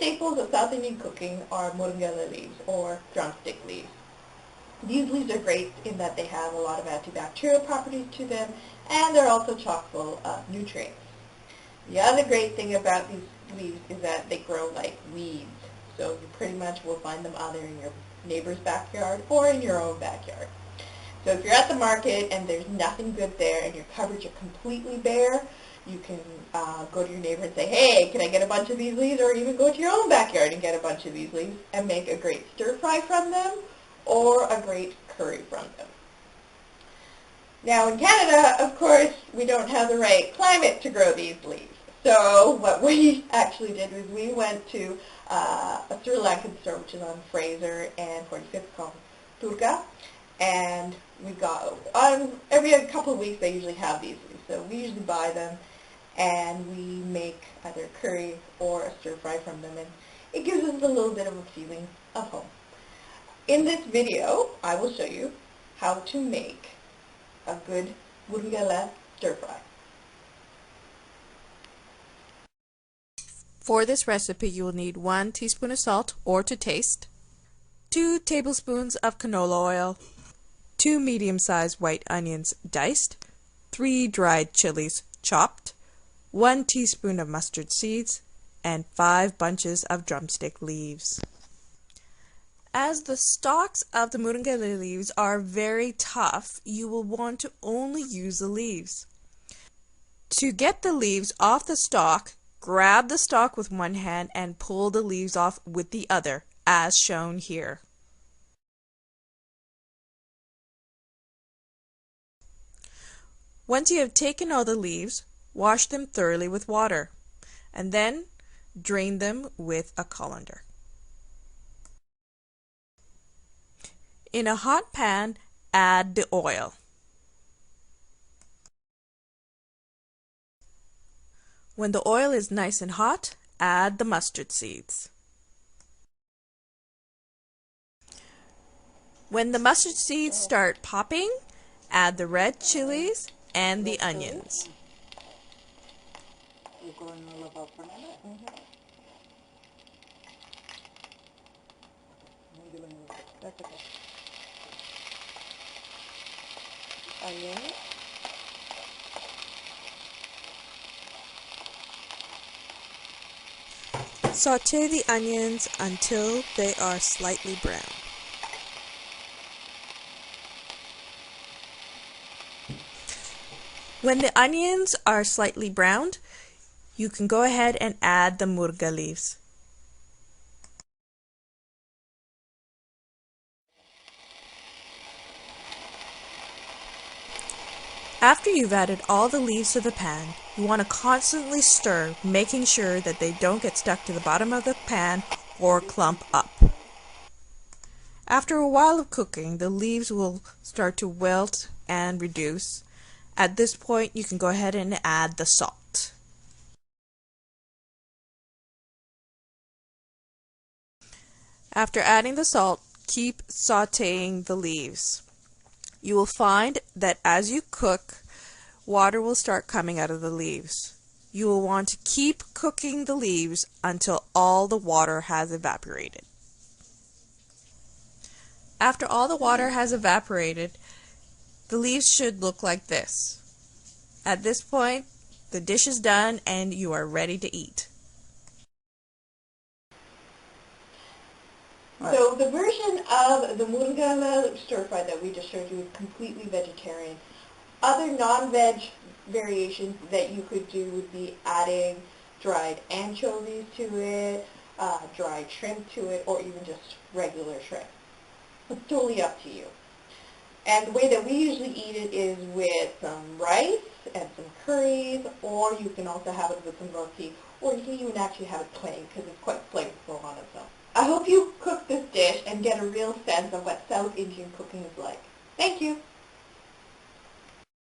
staples of South Indian cooking are Moringa leaves or drumstick leaves. These leaves are great in that they have a lot of antibacterial properties to them, and they're also chock full of nutrients. The other great thing about these leaves is that they grow like weeds. So you pretty much will find them either in your neighbor's backyard or in your own backyard. So if you're at the market and there's nothing good there and your cupboards are completely bare, you can go to your neighbor and say, hey, can I get a bunch of these leaves? Or even go to your own backyard and get a bunch of these leaves and make a great stir fry from them or a great curry from them. Now in Canada, of course, we don't have the right climate to grow these leaves. So what we actually did was we went to a Sri Lankan store, which is on Fraser and 45th, called Turga, and we got, every couple of weeks they usually have these leaves. So we usually buy them and we make either a curry or a stir fry from them, and it gives us a little bit of a feeling of home. In this video, I will show you how to make a good Moringa stir fry. For this recipe, you will need 1 teaspoon of salt or to taste, 2 tablespoons of canola oil, 2 medium-sized white onions diced, 3 dried chilies chopped, 1 teaspoon of mustard seeds, and 5 bunches of drumstick leaves. As the stalks of the Moringa leaves are very tough, you will want to only use the leaves. To get the leaves off the stalk, grab the stalk with one hand and pull the leaves off with the other, as shown here. Once you have taken all the leaves, wash them thoroughly with water, and then drain them with a colander. In a hot pan, add the oil. When the oil is nice and hot, add the mustard seeds. When the mustard seeds start popping, add the red chilies and the onions. Saute the onions until they are slightly brown. When the onions are slightly browned, you can go ahead and add the Moringa leaves. After you've added all the leaves to the pan, you want to constantly stir, making sure that they don't get stuck to the bottom of the pan or clump up. After a while of cooking, the leaves will start to wilt and reduce. At this point, you can go ahead and add the salt. After adding the salt, keep sauteing the leaves. You will find that as you cook, water will start coming out of the leaves. You will want to keep cooking the leaves until all the water has evaporated. After all the water has evaporated, the leaves should look like this. At this point, the dish is done and you are ready to eat. So the version of the Moringa stir fry that we just showed you is completely vegetarian. Other non-veg variations that you could do would be adding dried anchovies to it, dried shrimp to it, or even just regular shrimp. It's totally up to you. And the way that we usually eat it is with some rice and some curries, or you can also have it with some roti, or you can even actually have it plain because it's quite flavorful on its own. I hope you cook this dish and get a real sense of what South Indian cooking is like. Thank you.